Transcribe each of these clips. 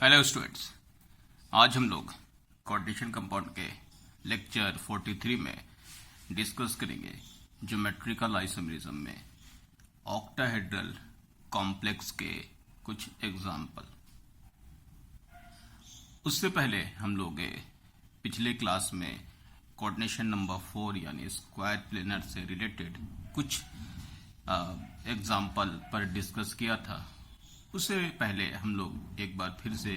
Hello students, आज हम लोग कोऑर्डिनेशन कंपाउंड के लेक्चर 43 में डिस्कस करेंगे ज्योमेट्रिकल आइसोमेरिज्म में ऑक्टाहेड्रल कॉम्प्लेक्स के कुछ एग्जाम्पल। उससे पहले हम लोग पिछले क्लास में कोऑर्डिनेशन नंबर 4 यानी स्क्वायर प्लेनर से रिलेटेड कुछ एग्जाम्पल पर डिस्कस किया था। उससे पहले हम लोग एक बार फिर से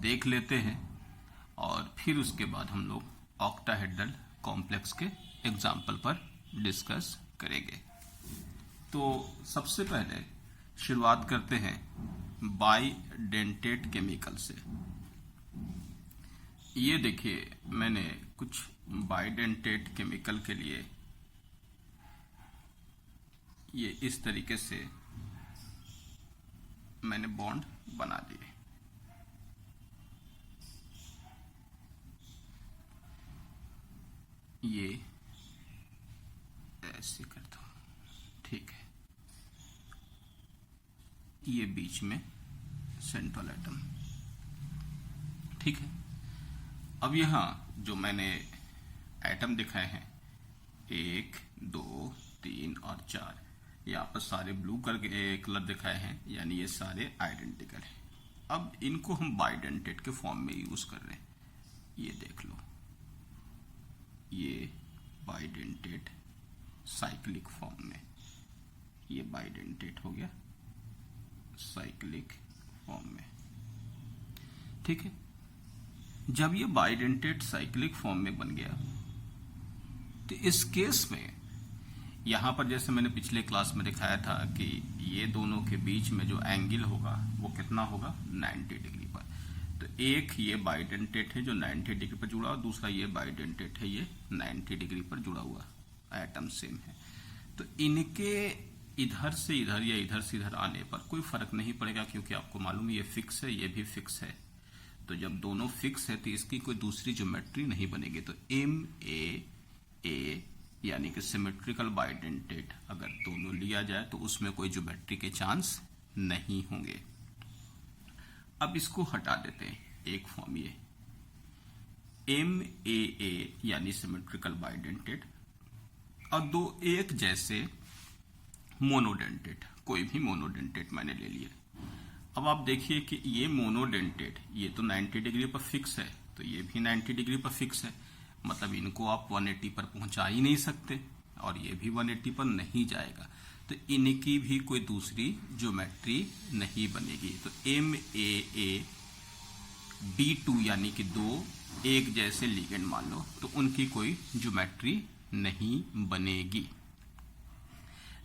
देख लेते हैं और फिर उसके बाद हम लोग ऑक्टाहेड्रल कॉम्प्लेक्स के एग्जाम्पल पर डिस्कस करेंगे। तो सबसे पहले शुरुआत करते हैं बाइडेंटेट केमिकल से। ये देखिए, मैंने कुछ बाइडेंटेट केमिकल के लिए ये इस तरीके से मैंने बॉन्ड बना दिए। ये ऐसे करता हूं, ठीक है। ये बीच में सेंट्रल एटम, ठीक है। अब यहां जो मैंने एटम दिखाए हैं 1, 2, 3 और 4, यहाँ पर सारे ब्लू कलर दिखाए हैं, यानी ये सारे आइडेंटिकल हैं। अब इनको हम बाइडेंटेट के फॉर्म में यूज कर रहे हैं। ये देख लो, ये बाइडेंटेट साइक्लिक फॉर्म में, ये बाइडेंटेट हो गया साइक्लिक फॉर्म में, ठीक है। जब ये बाइडेंटेट साइक्लिक फॉर्म में बन गया तो इस केस में यहां पर जैसे मैंने पिछले क्लास में दिखाया था कि ये दोनों के बीच में जो एंगल होगा वो कितना होगा, 90 डिग्री पर। तो एक ये बाइडेंटेट है जो 90 डिग्री पर जुड़ा, और दूसरा ये बाइडेंटेट है, ये 90 डिग्री पर जुड़ा हुआ, एटम सेम है। तो इनके इधर से इधर या इधर से इधर आने पर कोई फर्क नहीं पड़ेगा, क्योंकि आपको मालूम है ये फिक्स है, ये भी फिक्स है। तो जब दोनों फिक्स है तो इसकी कोई दूसरी ज्योमेट्री नहीं बनेगी। तो MAA यानी कि सिमेट्रिकल बाइडेंटेट अगर दोनों लिया जाए तो उसमें कोई ज्योमेट्री के चांस नहीं होंगे। अब इसको हटा देते हैं, एक फॉर्म ये MAA यानी सिमेट्रिकल बाइडेंटेट, और दो एक जैसे मोनोडेंटेट, कोई भी मोनोडेंटेट मैंने ले लिया। अब आप देखिए कि ये मोनोडेंटेट ये तो 90 डिग्री पर फिक्स है, तो ये भी 90 डिग्री पर फिक्स है, मतलब इनको आप 180 पर पहुंचा ही नहीं सकते, और ये भी 180 पर नहीं जाएगा। तो इनकी भी कोई दूसरी ज्योमेट्री नहीं बनेगी। तो MAA B2 यानी कि दो एक जैसे लिगेंड मान लो, तो उनकी कोई ज्योमेट्री नहीं बनेगी।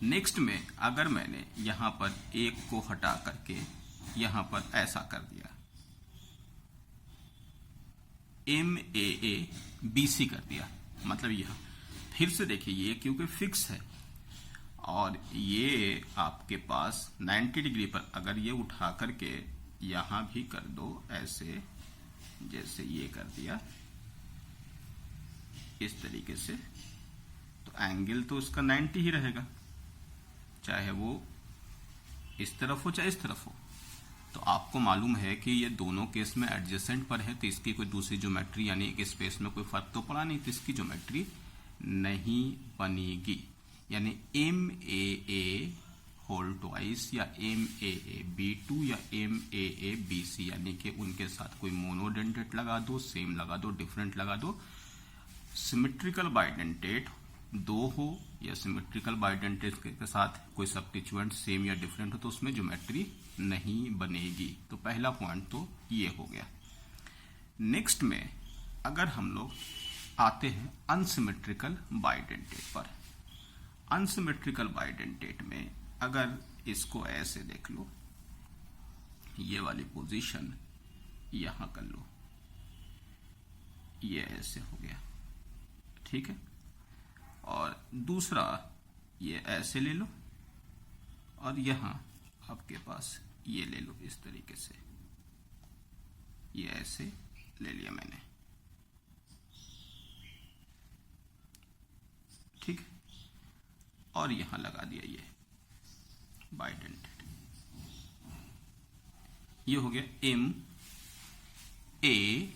नेक्स्ट में अगर मैंने यहां पर एक को हटा करके यहां पर ऐसा कर दिया, MAA BC कर दिया, मतलब यह फिर से देखिए ये क्योंकि फिक्स है और ये आपके पास 90 डिग्री पर, अगर ये उठा करके यहां भी कर दो ऐसे, जैसे ये कर दिया इस तरीके से, तो एंगल तो उसका 90 ही रहेगा, चाहे वो इस तरफ हो चाहे इस तरफ हो। तो आपको मालूम है कि ये दोनों केस में एडजेसेंट पर है, तो इसकी कोई दूसरी ज्योमेट्री यानी कि स्पेस में कोई फर्क तो पड़ा नहीं, तो इसकी ज्योमेट्री नहीं बनेगी। यानी MAA होल ट्वाइस या MAA B2 या MAA BC, यानी कि उनके साथ कोई मोनोडेंटेट लगा दो, सेम लगा दो, डिफरेंट लगा दो। सिमेट्रिकल बाइडेंटेट दो हो या सिमेट्रिकल बाइडेंटेट के साथ कोई सब्स्टिट्यूएंट सेम या डिफरेंट हो, तो उसमें ज्योमेट्री नहीं बनेगी। तो पहला पॉइंट तो ये हो गया। नेक्स्ट में अगर हम लोग आते हैं अनसिमेट्रिकल बाइडेंटेट पर। अनसिमेट्रिकल बाइडेंटेट में अगर इसको ऐसे देख लो, ये वाली पोजीशन यहां कर लो, ये ऐसे हो गया, ठीक है। और दूसरा ये ऐसे ले लो, और यहां आपके पास ये ले लो इस तरीके से, ये ऐसे ले लिया मैंने, ठीक है। और यहां लगा दिया ये बाइडेंटेट, ये हो गया ए,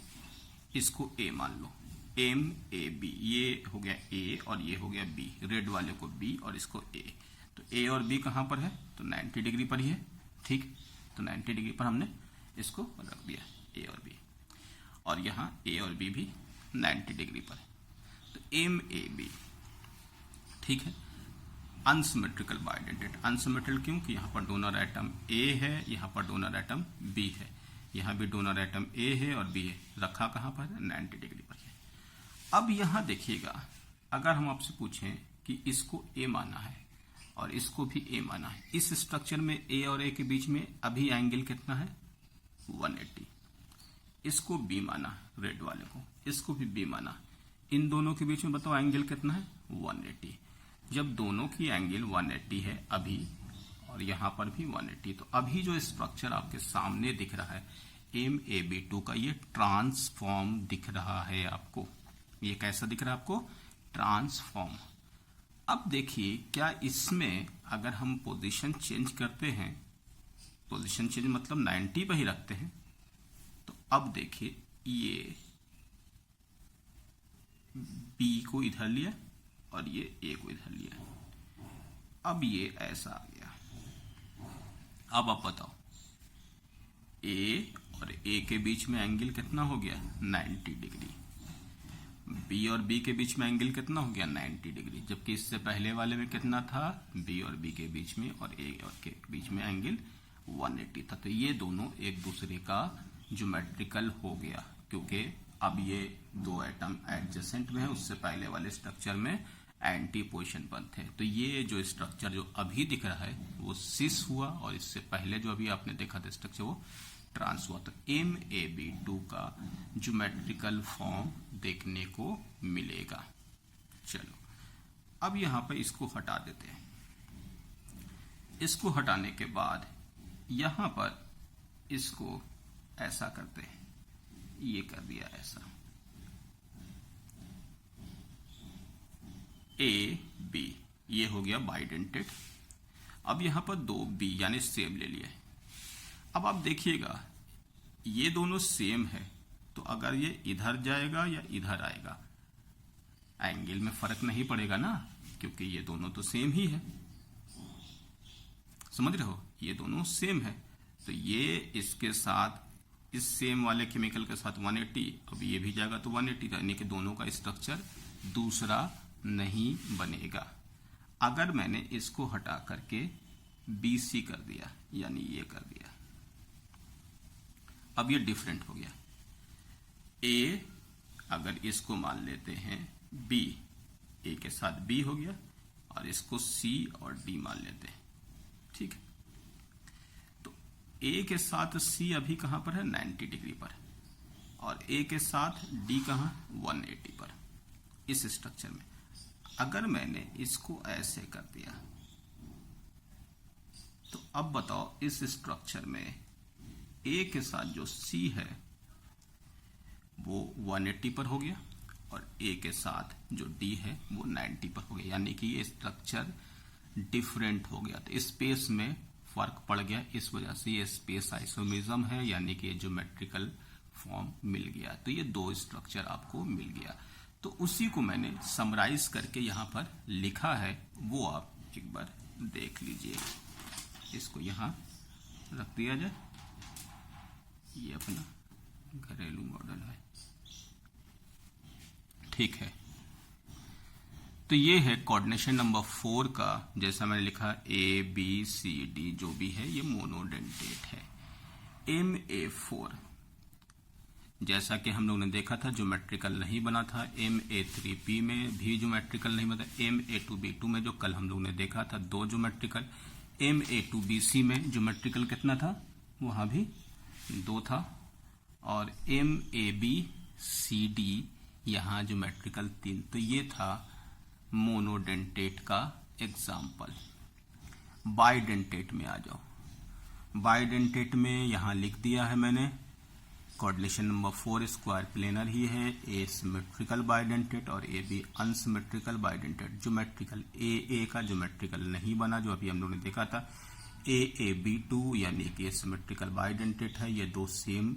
इसको ए मान लो, एम ए बी, ये हो गया ए और ये हो गया बी, रेड वाले को बी और इसको ए। तो ए और बी कहां पर है? तो 90 डिग्री पर ही है। ठीक, तो 90 डिग्री पर हमने इसको रख दिया, ए और बी, और यहां ए और बी भी 90 डिग्री पर है। तो एम ए बी, ठीक है। अनसिमेट्रिकल बाइडेंटेट, अनसिमेट्रिकल क्यों? कि यहां पर डोनर एटम ए है, यहां पर डोनर एटम बी है, यहां भी डोनर एटम ए है और बी है, रखा कहां पर? 90 डिग्री पर है। अब यहां देखिएगा, अगर हम आपसे पूछें कि इसको ए माना है और इसको भी ए माना है, इस स्ट्रक्चर में ए और ए के बीच में अभी एंगल कितना है? 180। इसको बी माना, रेड वाले को, इसको भी बी माना, इन दोनों के बीच में बताओ एंगल कितना है? 180। जब दोनों की एंगल 180 है अभी, और यहां पर भी 180, तो अभी जो स्ट्रक्चर आपके सामने दिख रहा है MAB2 का, ये ट्रांसफॉर्म दिख रहा है आपको। ये कैसा दिख रहा है आपको? ट्रांसफॉर्म। अब देखिए, क्या इसमें अगर हम पोजीशन चेंज करते हैं, पोजीशन चेंज मतलब 90 पर ही रखते हैं, तो अब देखिए ये बी को इधर लिया और ये ए को इधर लिया, अब ये ऐसा आ गया। अब आप बताओ, ए और ए के बीच में एंगल कितना हो गया? 90 डिग्री। बी और बी के बीच में एंगल कितना हो गया? 90 डिग्री। जबकि इससे पहले वाले में कितना था? बी और बी के बीच में और ए और के बीच में एंगल 180 था। तो ये दोनों एक दूसरे का ज्योमेट्रिकल हो गया, क्योंकि अब ये दो एटम एडजेसेंट में है, उससे पहले वाले स्ट्रक्चर में एंटी पोजिशन पर थे। तो ये जो स्ट्रक्चर जो अभी दिख रहा है वो सिस हुआ, और इससे पहले जो अभी आपने देखा था स्ट्रक्चर वो ट्रांस हुआ। तो MAB2 का ज्योमेट्रिकल फॉर्म देखने को मिलेगा। चलो, अब यहां पर इसको हटा देते हैं। इसको हटाने के बाद यहां पर इसको ऐसा करते हैं, ये कर दिया ऐसा, ए बी, ये हो गया बाइडेंटेड। अब यहां पर दो बी यानी सेम ले लिया है। अब आप देखिएगा, ये दोनों सेम है, तो अगर ये इधर जाएगा या इधर आएगा, एंगल में फर्क नहीं पड़ेगा ना, क्योंकि ये दोनों तो सेम ही है। समझ रहे हो? ये दोनों सेम है, तो ये इसके साथ, इस सेम वाले केमिकल के साथ 180, अब ये भी जाएगा तो 180, यानी कि दोनों का स्ट्रक्चर दूसरा नहीं बनेगा। अगर मैंने इसको हटा करके BC कर दिया, यानी ये कर दिया, अब ये डिफरेंट हो गया। ए, अगर इसको मान लेते हैं B, ए के साथ B हो गया, और इसको C और D मान लेते हैं, ठीक है। तो ए के साथ C अभी कहां पर है? 90 डिग्री पर, और ए के साथ D कहां? 180 पर, इस स्ट्रक्चर में। अगर मैंने इसको ऐसे कर दिया, तो अब बताओ, इस स्ट्रक्चर में ए के साथ जो C है वो 180 पर हो गया, और ए के साथ जो D है वो 90 पर हो गया, यानी कि ये स्ट्रक्चर डिफरेंट हो गया। तो स्पेस में फर्क पड़ गया, इस वजह से ये स्पेस आइसोमिज्म है, यानी कि ज्योमेट्रिकल फॉर्म मिल गया। तो ये दो स्ट्रक्चर आपको मिल गया। तो उसी को मैंने समराइज करके यहां पर लिखा है, वो आप एक बार देख लीजिए। इसको यहां रख दिया जाए, ये अपना घरेलू मॉडल है, ठीक है। तो ये है कोऑर्डिनेशन नंबर 4 का, जैसा मैंने लिखा ABCD जो भी है ये मोनोडेंटेट है। MA4 जैसा कि हम लोग ने देखा था ज्योमेट्रिकल नहीं बना था, MA3P में भी ज्योमेट्रिकल नहीं बना, MA2B2 में जो कल हम लोग ने देखा था 2 ज्योमेट्रिकल, MA2BC में ज्योमेट्रिकल कितना था? वहां भी 2 था, और MABCD यहां ज्योमेट्रिकल 3। तो ये था मोनोडेंटेट का एग्जाम्पल। बाइडेंटेट में आ जाओ। बाइडेंटेट में यहां लिख दिया है मैंने, कोऑर्डिनेशन नंबर 4 स्क्वायर प्लेनर ही है, ए सिमेट्रिकल बाइडेंटेट और A B unsymmetrical bidentate. Geometrical A का ज्योमेट्रिकल नहीं बना, जो अभी हम लोगों ने देखा था। AAB2 यानी कि सिमेट्रिकल बाइडेंटेट है, ये दो सेम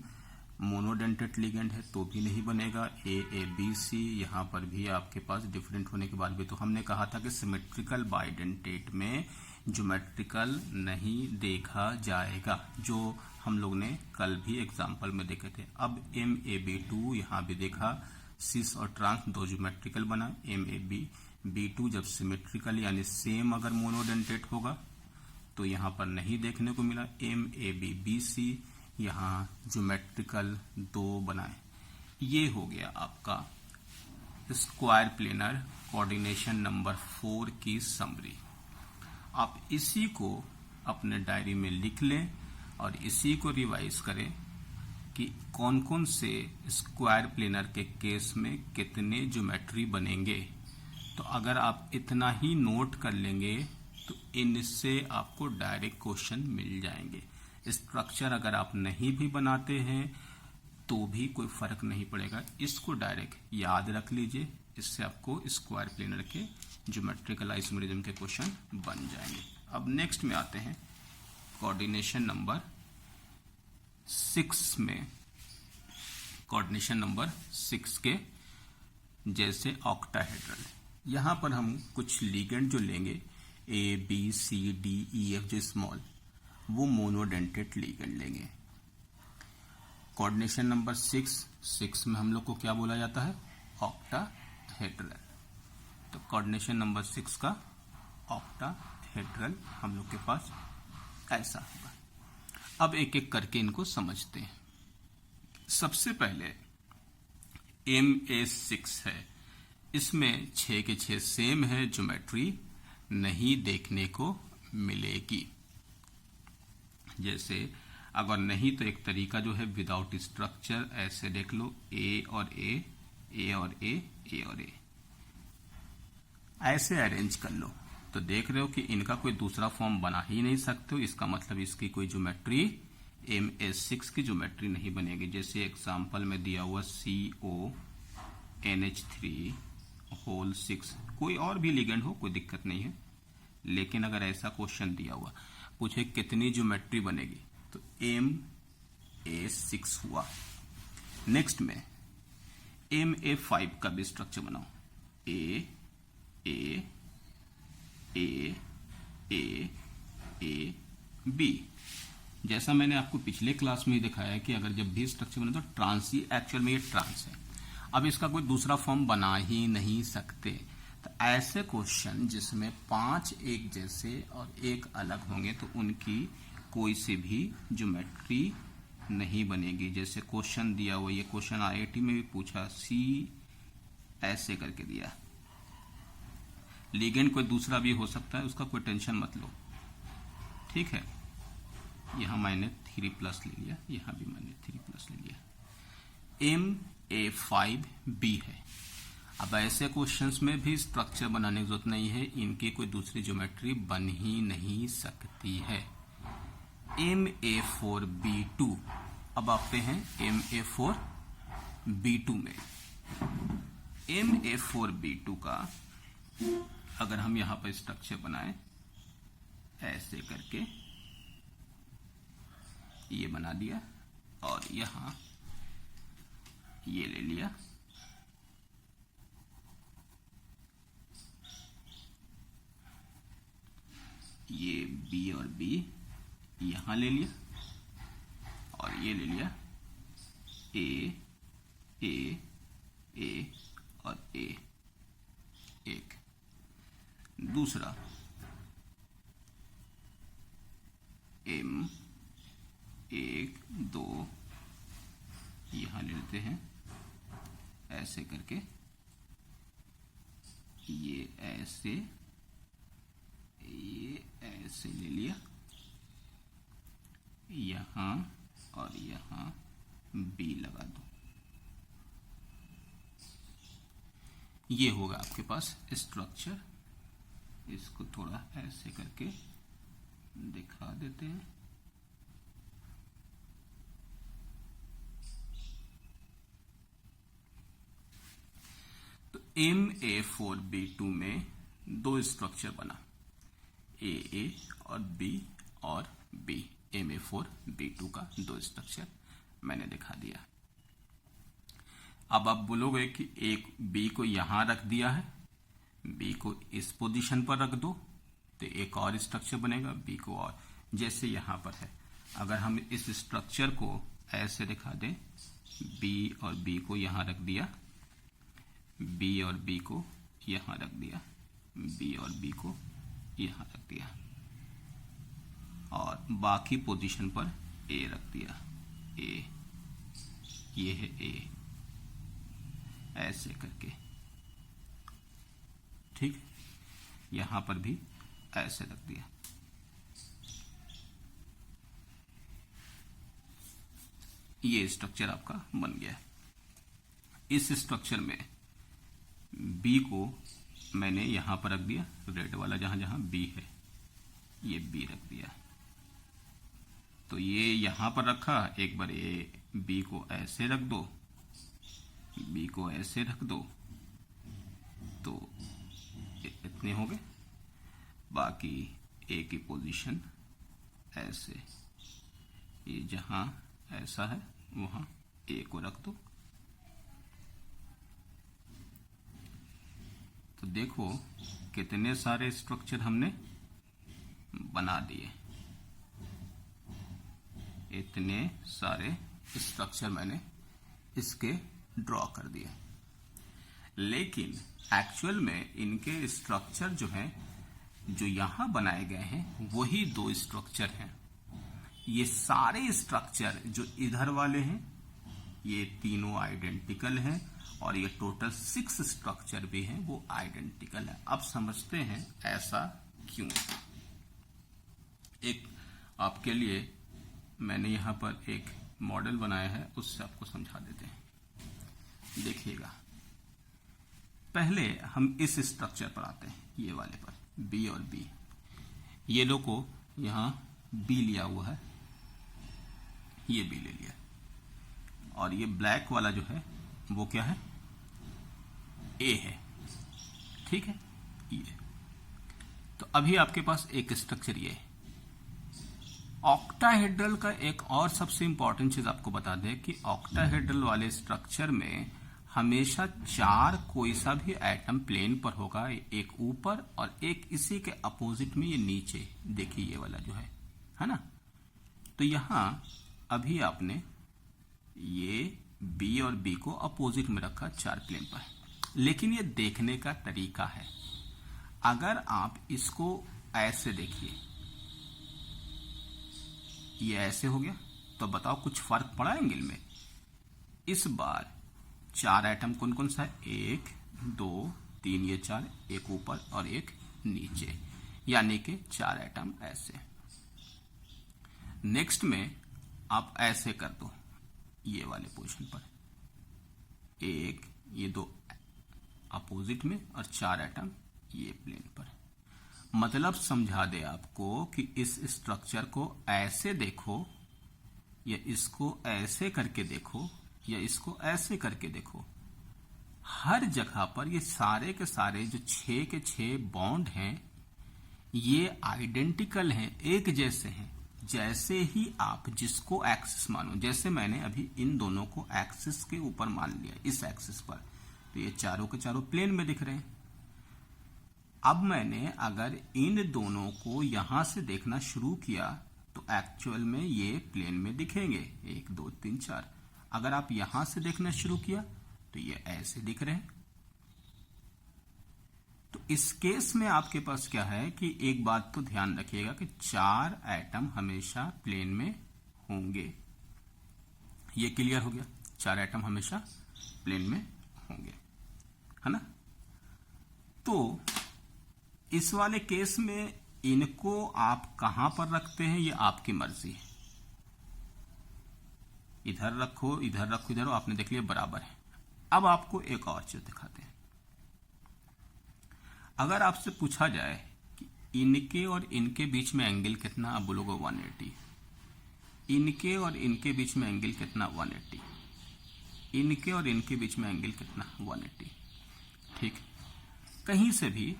मोनोडेंटेट लिगेंड है तो भी नहीं बनेगा। ए बी सी यहाँ पर भी आपके पास डिफरेंट होने के बाद भी, तो हमने कहा था कि सिमेट्रिकल बाइडेंटेट में ज्योमेट्रिकल नहीं देखा जाएगा, जो हम लोग ने कल भी एग्जाम्पल में देखे थे। अब MAB2 यहाँ भी देखा, सिस और ट्रांस दो ज्योमेट्रिकल बना। MAB2 जब सिमेट्रिकल यानी सेम अगर मोनोडेंटेट होगा तो यहाँ पर नहीं देखने को मिला। MABBC यहाँ ज्योमेट्रिकल दो बनाए। ये हो गया आपका स्क्वायर प्लेनर कोऑर्डिनेशन नंबर 4 की समरी। आप इसी को अपने डायरी में लिख लें और इसी को रिवाइज करें कि कौन कौन से स्क्वायर प्लेनर के केस में कितने ज्योमेट्री बनेंगे। तो अगर आप इतना ही नोट कर लेंगे तो इनसे आपको डायरेक्ट क्वेश्चन मिल जाएंगे। स्ट्रक्चर अगर आप नहीं भी बनाते हैं तो भी कोई फर्क नहीं पड़ेगा, इसको डायरेक्ट याद रख लीजिए, इससे आपको स्क्वायर प्लेनर के ज्योमेट्रिकल आइसोमेरिज्म के क्वेश्चन बन जाएंगे। अब नेक्स्ट में आते हैं कोऑर्डिनेशन नंबर 6 में। कोऑर्डिनेशन नंबर 6 के जैसे ऑक्टाहेड्रल, यहां पर हम कुछ लिगेंड जो लेंगे ABCDEF जो स्मॉल, वो मोनोडेंटेट लिगेंड लेंगे। कोऑर्डिनेशन नंबर 6 में हम लोग को क्या बोला जाता है? ऑक्टाहेड्रल। तो कोऑर्डिनेशन नंबर 6 का ऑक्टाहेड्रल हम लोग के पास ऐसा होगा। अब एक एक करके इनको समझते हैं। सबसे पहले MA6 है, इसमें 6 के 6 सेम है, ज्योमेट्री नहीं देखने को मिलेगी। जैसे अगर नहीं तो एक तरीका जो है विदाउट स्ट्रक्चर, ऐसे देख लो A और A, A और A, A और A, ऐसे अरेंज कर लो तो देख रहे हो कि इनका कोई दूसरा फॉर्म बना ही नहीं सकते हो। इसका मतलब इसकी कोई ज्योमेट्री MA6 की ज्योमेट्री नहीं बनेगी। जैसे एग्जांपल में दिया हुआ CONH3 कोई और भी लिगेंड हो, कोई दिक्कत नहीं है, लेकिन अगर ऐसा क्वेश्चन दिया हुआ पूछे कितनी ज्योमेट्री बनेगी तो MA6 हुआ। नेक्स्ट में MA5 का भी स्ट्रक्चर बनाओ, A A A A A B। जैसा मैंने आपको पिछले क्लास में ही दिखाया कि अगर जब भी स्ट्रक्चर बने तो ट्रांस ही, एक्चुअल में ये ट्रांस है, अब इसका कोई दूसरा फॉर्म बना ही नहीं सकते। तो ऐसे क्वेश्चन जिसमें 5 एक जैसे और एक अलग होंगे तो उनकी कोई से भी ज्योमेट्री नहीं बनेगी। जैसे क्वेश्चन दिया हुआ, ये क्वेश्चन IIT में भी पूछा, C ऐसे करके दिया, लिगेंड कोई दूसरा भी हो सकता है, उसका कोई टेंशन मत लो, ठीक है। यहां मैंने 3+ ले लिया, यहां भी मैंने 3+ ले लिया। MA5B है। अब ऐसे क्वेश्चंस में भी स्ट्रक्चर बनाने की जरूरत नहीं है, इनकी कोई दूसरी ज्योमेट्री बन ही नहीं सकती है। MA4B2, अब आते हैं MA4B2 में। MA4B2 का अगर हम यहां पर स्ट्रक्चर बनाए ऐसे करके, ये बना दिया और यहां ये ले लिया, ये B और B यहां ले लिया और ये ले लिया A A A और A, एक दूसरा M 1 2 यहां ले लेते हैं ऐसे करके, ये ऐसे, ये ऐसे ले लिया, यहां और यहां B लगा दो। ये होगा आपके पास स्ट्रक्चर। इसको थोड़ा ऐसे करके दिखा देते हैं। तो MA4B2 में दो स्ट्रक्चर बना, AA और B और B। MA4B2 का दो स्ट्रक्चर मैंने दिखा दिया। अब आप बोलोगे कि एक बी को यहां रख दिया है, बी को इस पोजीशन पर रख दो तो एक और स्ट्रक्चर बनेगा, बी को और जैसे यहां पर है। अगर हम इस स्ट्रक्चर को ऐसे दिखा दें, बी और बी को यहां रख दिया, बी और बी को यहां रख दिया, बी और बी को यहां रख दिया और बाकी पोजीशन पर ए रख दिया, ए, ये है ए, ऐसे करके, ठीक। यहां पर भी ऐसे रख दिया। ये स्ट्रक्चर आपका बन गया। इस स्ट्रक्चर में बी को मैंने यहां पर रख दिया, रेड वाला जहां जहां बी है ये बी रख दिया। तो ये यहां पर रखा, एक बार ये बी को ऐसे रख दो, बी को ऐसे रख दो तो इतने हो गए। बाकी ए की पोजीशन ऐसे, ये जहां ऐसा है वहां ए को रख दो। तो देखो कितने सारे स्ट्रक्चर हमने बना दिए। इतने सारे स्ट्रक्चर मैंने इसके ड्रॉ कर दिए। लेकिन एक्चुअल में इनके स्ट्रक्चर जो है, जो यहां बनाए गए हैं वही दो स्ट्रक्चर हैं। ये सारे स्ट्रक्चर जो इधर वाले हैं ये तीनों आइडेंटिकल हैं और ये टोटल 6 स्ट्रक्चर भी हैं वो आइडेंटिकल है। अब समझते हैं ऐसा क्यों। एक आपके लिए मैंने यहां पर एक मॉडल बनाया है, उससे आपको समझा देते हैं। देखिएगा, पहले हम इस स्ट्रक्चर पर आते हैं, ये वाले पर, बी और बी। ये लो को यहां बी लिया हुआ है, ये बी ले लिया और ये ब्लैक वाला जो है वो क्या है, ए है, ठीक है। ये तो अभी आपके पास एक स्ट्रक्चर ये है। ऑक्टाहेड्रल का एक और सबसे इंपॉर्टेंट चीज आपको बता दें कि ऑक्टाहेड्रल वाले स्ट्रक्चर में हमेशा 4 कोई सा भी एटम प्लेन पर होगा, एक ऊपर और एक इसी के अपोजिट में ये नीचे। देखिए ये वाला जो है ना। तो यहां अभी आपने ये बी और बी को अपोजिट में रखा 4 प्लेन पर, लेकिन ये देखने का तरीका है। अगर आप इसको ऐसे देखिए, ये ऐसे हो गया, तो बताओ कुछ फर्क पड़ा एंगल में? इस बार 4 एटम कौन कौन सा है, 1 2 3, ये 4, एक ऊपर और एक नीचे, यानी कि 4 एटम ऐसे। नेक्स्ट में आप ऐसे कर दो, ये वाले पोजीशन पर, एक, ये 2 अपोजिट में और 4 एटम ये प्लेन पर। मतलब समझा दे आपको कि इस स्ट्रक्चर को ऐसे देखो या इसको ऐसे करके देखो या इसको ऐसे करके देखो, हर जगह पर ये सारे के सारे जो 6 के 6 बॉन्ड हैं ये आइडेंटिकल हैं, एक जैसे हैं। जैसे ही आप जिसको एक्सिस मानो, जैसे मैंने अभी इन दोनों को एक्सिस के ऊपर मान लिया, इस एक्सिस पर, तो ये चारों के चारों प्लेन में दिख रहे हैं। अब मैंने अगर इन दोनों को यहां से देखना शुरू किया तो एक्चुअल में ये प्लेन में दिखेंगे, 1 2 3 4। अगर आप यहां से देखना शुरू किया तो ये ऐसे दिख रहे हैं। तो इस केस में आपके पास क्या है कि एक बात तो ध्यान रखिएगा कि 4 एटम हमेशा प्लेन में होंगे। ये क्लियर हो गया, 4 एटम हमेशा प्लेन में होंगे, है ना। तो इस वाले केस में इनको आप कहां पर रखते हैं ये आपकी मर्जी है। इधर रखो, इधर रखो, इधर, आपने देख लिया बराबर है। अब आपको एक और चीज दिखाते हैं। अगर आपसे पूछा जाए कि इनके और इनके बीच में एंगल कितना, आप बोलोगे 180। इनके और इनके बीच में एंगल कितना, 180। इनके और इनके बीच में एंगल कितना, 180। ठीक, कहीं से भी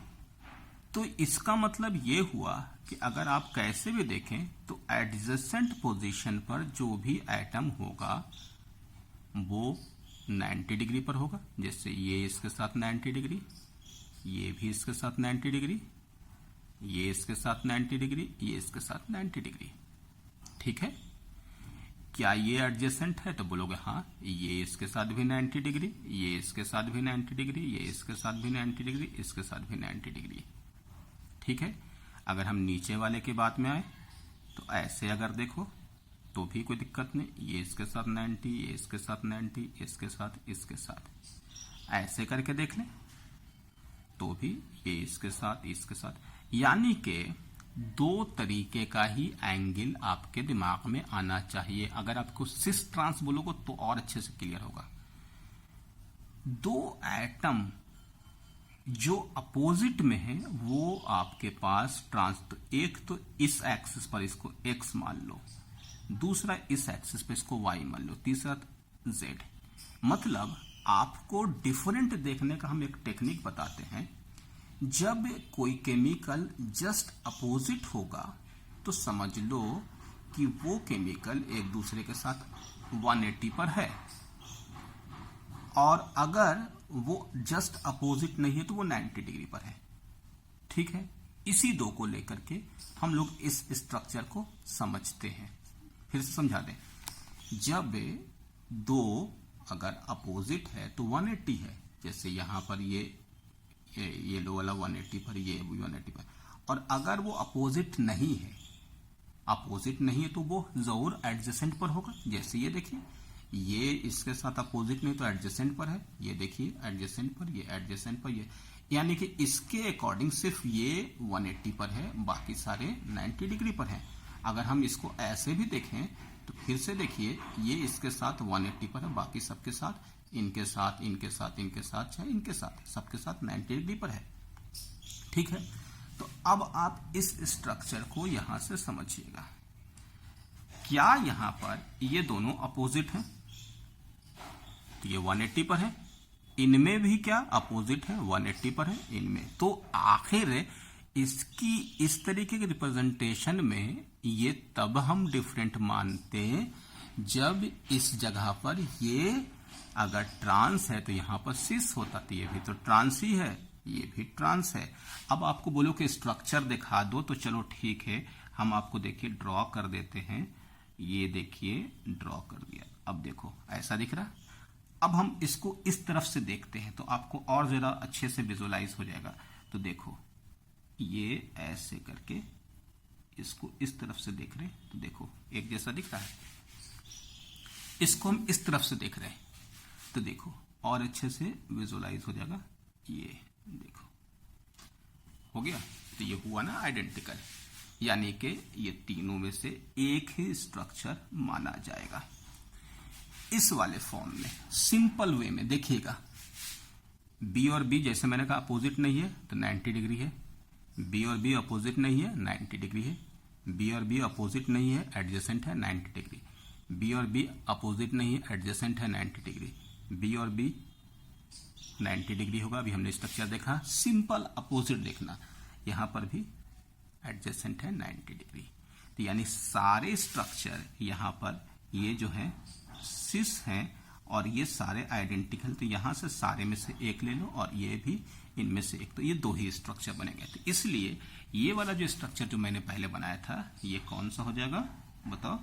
तो इसका मतलब ये हुआ कि अगर आप कैसे भी देखें तो एडजेसेंट पोजीशन पर जो भी एटम होगा वो 90 डिग्री पर होगा। जैसे ये इसके साथ 90 डिग्री, ये भी इसके साथ 90 डिग्री, ये इसके साथ 90 डिग्री, ये इसके साथ 90 डिग्री। ठीक है, क्या ये एडजेसेंट है? तो बोलोगे हाँ, ये इसके साथ भी 90 डिग्री, ये इसके साथ भी 90 डिग्री, ये इसके साथ भी 90 डिग्री, इसके साथ भी 90 डिग्री। ठीक है, अगर हम नीचे वाले की बात में आए तो ऐसे अगर देखो तो भी कोई दिक्कत नहीं, ये इसके साथ 90, ये इसके साथ 90, इसके साथ, ऐसे करके देख लें तो भी ये इसके साथ, यानी कि दो तरीके का ही एंगल आपके दिमाग में आना चाहिए। अगर आपको सिस ट्रांस बोलोगे तो और अच्छे से क्लियर होगा। दो एटम जो अपोजिट में है वो आपके पास ट्रांस, तो एक तो इस एक्सिस पर इसको x मान लो, दूसरा इस एक्सिस पर इसको y मान लो, तीसरा z। मतलब आपको डिफरेंट देखने का हम एक टेक्निक बताते हैं। जब कोई केमिकल जस्ट अपोजिट होगा तो समझ लो कि वो केमिकल एक दूसरे के साथ 180 पर है, और अगर वो जस्ट अपोजिट नहीं है तो वो 90 डिग्री पर है। ठीक है, इसी दो को लेकर के हम लोग इस स्ट्रक्चर को समझते हैं। फिर से समझा दें, जब दो अगर अपोजिट है तो 180 है, जैसे यहां पर ये लो वाला 180 पर, ये 180 पर, और अगर वो अपोजिट नहीं है तो वो जरूर एडजेसेंट पर होगा। जैसे ये देखिए, ये इसके साथ अपोजिट नहीं तो एडजेसेंट पर है, ये देखिए एडजेसेंट पर, ये एडजेसेंट पर, ये यानी कि इसके अकॉर्डिंग सिर्फ ये 180 पर है, बाकी सारे 90 डिग्री पर हैं। अगर हम इसको ऐसे भी देखें तो फिर से देखिए, ये इसके साथ 180 पर है, बाकी सबके साथ, इनके साथ, चाहे इनके साथ, सबके साथ 90 डिग्री पर है। ठीक है, तो अब आप इस स्ट्रक्चर को यहां से समझिएगा। क्या यहां पर ये दोनों अपोजिट हैं? तो ये 180 पर है, इनमें भी क्या अपोजिट है? 180 पर है इनमें। तो आखिर इसकी इस तरीके के रिप्रेजेंटेशन में ये तब हम डिफरेंट मानते हैं जब इस जगह पर ये अगर ट्रांस है तो यहां पर सिस होता, तो ये भी तो ट्रांस ही है, ये भी ट्रांस है। अब आपको बोलो कि स्ट्रक्चर दिखा दो, तो चलो ठीक है, हम आपको देखिए ड्रॉ कर देते हैं। ये देखिए ड्रॉ कर दिया, अब देखो ऐसा दिख रहा। अब हम इसको इस तरफ से देखते हैं तो आपको और जरा अच्छे से विजुलाइज हो जाएगा। तो देखो, ये ऐसे करके इसको इस तरफ से देख रहे हैं तो देखो एक जैसा दिख रहा है। इसको हम इस तरफ से देख रहे हैं तो देखो और अच्छे से विजुलाइज हो जाएगा। ये देखो हो गया, तो ये हुआ ना आइडेंटिकल, यानी कि ये तीनों में से एक ही स्ट्रक्चर माना जाएगा। इस वाले फॉर्म में सिंपल वे में देखिएगा, बी और बी जैसे मैंने कहा अपोजिट नहीं है तो 90 डिग्री है, बी और बी अपोजिट नहीं है 90 डिग्री है, बी और बी अपोजिट नहीं है एडजेसेंट है 90 डिग्री, बी और बी अपोजिट नहीं है एडजेसेंट है 90 डिग्री, बी और बी 90 डिग्री होगा। अभी हमने स्ट्रक्चर देखा, सिंपल अपोजिट देखना, यहां पर भी एडजेसेंट है 90 डिग्री। तो यानी सारे स्ट्रक्चर यहां पर ये जो है सिस हैं और ये सारे आइडेंटिकल, तो यहां से सारे में से एक ले लो और ये भी इनमें से एक, तो ये दो ही स्ट्रक्चर बनेंगे। तो इसलिए ये वाला जो स्ट्रक्चर जो मैंने पहले बनाया था ये कौन सा हो जाएगा बताओ?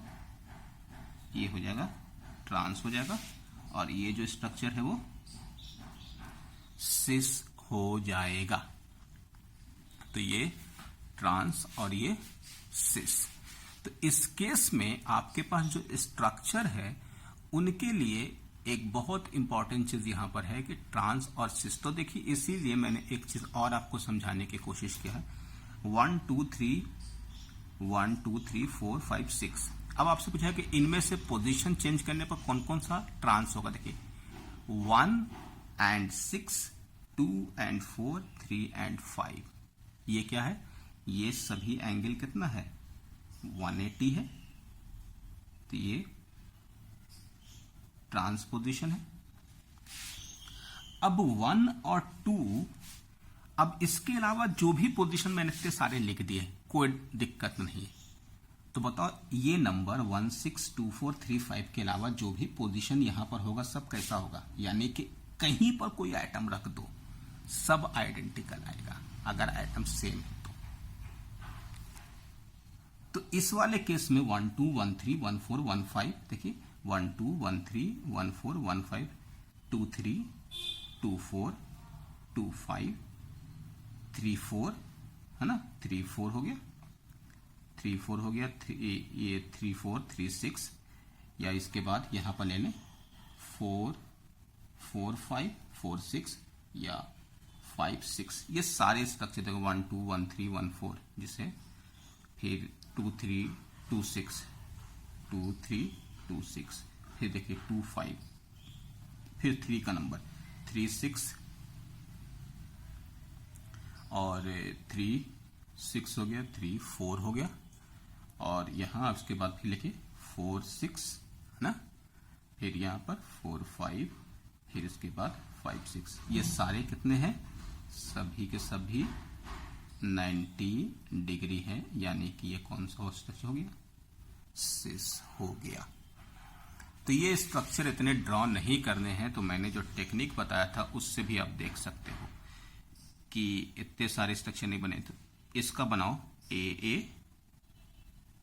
ये हो जाएगा ट्रांस हो जाएगा, और ये जो स्ट्रक्चर है वो सिस हो जाएगा। तो ये ट्रांस और ये सिस। तो इस केस में आपके पास जो स्ट्रक्चर है उनके लिए एक बहुत इंपॉर्टेंट चीज यहां पर है कि ट्रांस और सिस। तो देखिए इसीलिए मैंने एक चीज और आपको समझाने की कोशिश किया है। 1 2 3 1 2 3 4 5 6। अब आपसे पूछा है कि इनमें से पोजीशन चेंज करने पर कौन कौन सा ट्रांस होगा। देखिए 1 and 6, 2 and 4, 3 and 5, ये क्या है? ये सभी एंगल कितना है? 180 है, तो ये ट्रांसपोजिशन है। अब 1 और 2 अब इसके अलावा जो भी पोजीशन मैंने इतने सारे लिख दिए, कोई दिक्कत नहीं। तो बताओ ये नंबर 162435 के अलावा जो भी पोजीशन यहां पर होगा सब कैसा होगा, यानी कि कहीं पर कोई आइटम रख दो सब आइडेंटिकल आएगा अगर आइटम सेम है तो इस वाले केस में 1 2 1 3 1 4 1 5 देखिए 1 2 1 3 1 4 1 5 2 3 2 4 2 5 3 4 है ना, 3 4 हो गया, 3 4 हो गया, ये 3 4 3 6, या इसके बाद यहां पर ले लें 4 4 5 4 6 या 5 6, ये सारे स्ट्रक्चर देखो 1 2 1 3 1 4, जिसे फिर 2 3 2 6 2 3 2 6, फिर देखिए 2 5, फिर 3 का नंबर 3 6 और 3 6 हो गया, 3 4 हो गया, और यहां उसके बाद फिर लिखिए 4 6 है ना, फिर यहां पर 4 5, फिर इसके बाद 5 6, ये सारे कितने हैं, सभी के सभी 90 डिग्री है, यानी कि ये कौन सा स्ट्रक्चर हो गया, सिस हो गया। तो ये स्ट्रक्चर इतने ड्रॉ नहीं करने हैं, तो मैंने जो टेक्निक बताया था उससे भी आप देख सकते हो कि इतने सारे स्ट्रक्चर नहीं बने, तो इसका बनाओ ए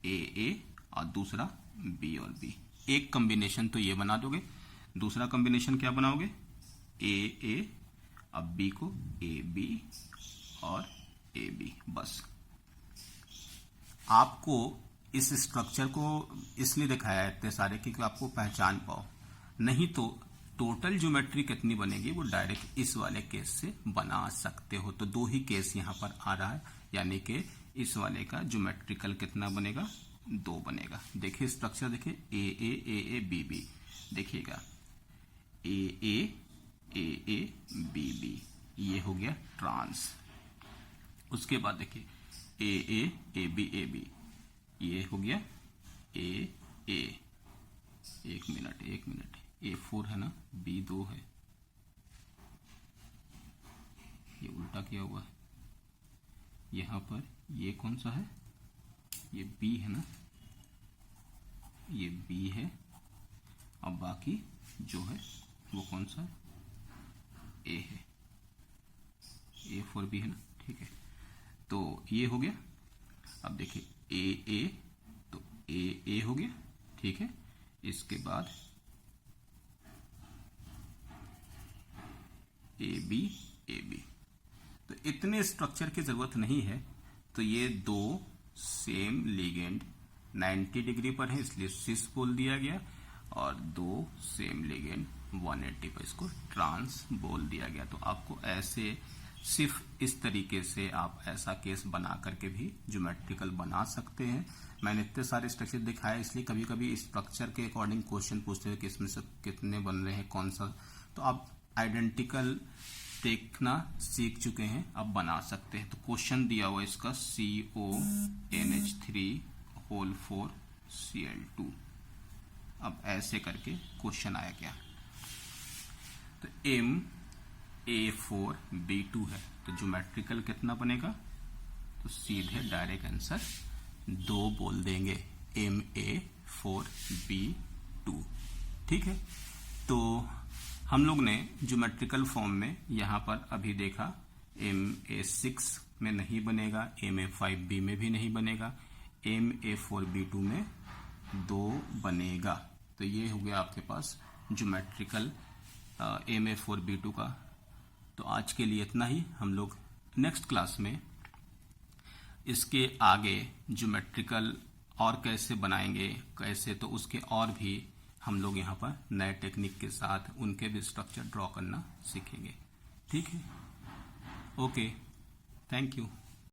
ए और दूसरा बी और बी, एक कॉम्बिनेशन तो ये बना दोगे, दूसरा कॉम्बिनेशन क्या बनाओगे ए, अब बी को ए बी और ए बी। बस आपको इस स्ट्रक्चर को इसलिए दिखाया है इतने सारे कि आपको पहचान पाओ, नहीं तो टोटल ज्योमेट्री कितनी बनेगी वो डायरेक्ट इस वाले केस से बना सकते हो। तो दो ही केस यहां पर आ रहा है, यानी कि इस वाले का ज्योमेट्रिकल कितना बनेगा, 2 बनेगा। देखिए स्ट्रक्चर देखिए ए बी बी, देखिएगा ए बी बी, ये हो गया ट्रांस। उसके बाद देखिए ए बी, ये हो गया ए, एक मिनट A4 है ना, B2 है, ये उल्टा किया हुआ है, यहां पर ये कौन सा है, ये B है ना, ये B है, अब बाकी जो है वो कौन सा है, A है, A4 भी है ना, ठीक है। तो ये हो गया, अब देखिए ए, तो ए हो गया, ठीक है। इसके बाद ए बी, तो इतने स्ट्रक्चर की जरूरत नहीं है। तो ये 2 सेम लिगेंड 90 डिग्री पर है, इसलिए सिस बोल दिया गया, और 2 सेम लिगेंड 180 पर, इसको ट्रांस बोल दिया गया। तो आपको ऐसे सिर्फ इस तरीके से आप ऐसा केस बना करके भी ज्योमेट्रिकल बना सकते हैं। मैंने इतने सारे स्ट्रक्चर दिखाए, इसलिए कभी कभी स्ट्रक्चर के अकॉर्डिंग क्वेश्चन पूछते हैं कि इसमें से कितने बन रहे हैं, कौन सा, तो आप आइडेंटिकल देखना सीख चुके हैं, अब बना सकते हैं। तो क्वेश्चन दिया हुआ इसका CONH3 होल 4 Cl2, अब ऐसे करके क्वेश्चन आया क्या, तो MA4B2 है, तो ज्योमेट्रिकल कितना बनेगा, तो सीधे डायरेक्ट आंसर 2 बोल देंगे, MA4B2, ठीक है। तो हम लोग ने ज्योमेट्रिकल फॉर्म में यहां पर अभी देखा MA6 में नहीं बनेगा, MA5B में भी नहीं बनेगा, MA4B2 में 2 बनेगा। तो ये हो गया आपके पास ज्योमेट्रिकल MA4B2 का। तो आज के लिए इतना ही, हम लोग नेक्स्ट क्लास में इसके आगे ज्योमेट्रिकल और कैसे बनाएंगे, कैसे, तो उसके और भी हम लोग यहाँ पर नए टेक्निक के साथ उनके भी स्ट्रक्चर ड्रॉ करना सीखेंगे, ठीक है। Okay, thank you.